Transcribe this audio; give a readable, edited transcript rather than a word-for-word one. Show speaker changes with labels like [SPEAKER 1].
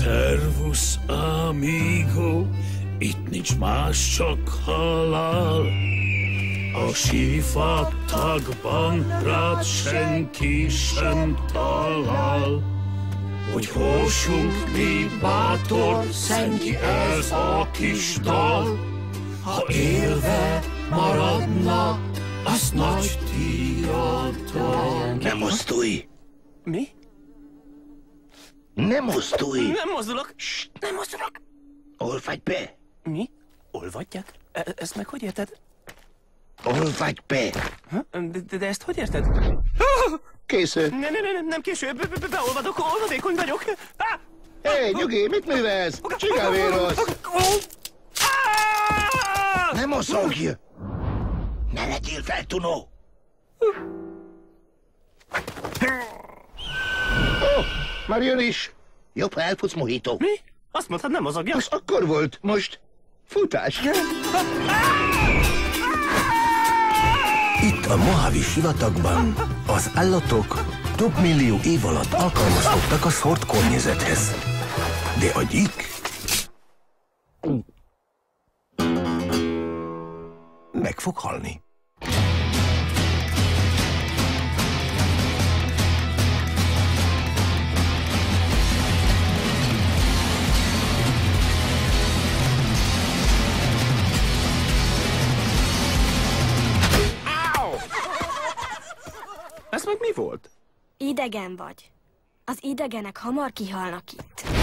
[SPEAKER 1] Servus, amigo, itt nincs más, csak halál. A sivatagban rád senki sem talál. Hogy hossunk mi bátor, Szentji ez a kis dal. Ha élve maradna, az nagy diadal.
[SPEAKER 2] Nem mozdulj!
[SPEAKER 3] Mi?
[SPEAKER 2] Nem mozdulj!
[SPEAKER 3] Nem mozdulok! Nem mozdulok!
[SPEAKER 2] Olvadj be!
[SPEAKER 3] Mi? Olvadják? Ezt meg hogy érted?
[SPEAKER 2] Olvadj be!
[SPEAKER 3] De ezt hogy érted?
[SPEAKER 2] Késő.
[SPEAKER 3] Nem késő. Beolvadok, olvadékony vagyok.
[SPEAKER 2] Hé, nyugi, mit művelsz? Csigavérosz! Ne mozogj! Ne legyél feltunó! Már jön is. Jobb, ha elfutsz, Mojito.
[SPEAKER 3] Mi? Azt mondtad, nem mozogjak?
[SPEAKER 2] Az akkor volt, most futás.
[SPEAKER 4] Itt a Mojave sivatagban az állatok több millió év alatt alkalmazkodtak a szórt környezethez. De a gyík meg fog halni.
[SPEAKER 3] Ez meg mi volt?
[SPEAKER 5] Idegen vagy. Az idegenek hamar kihalnak itt.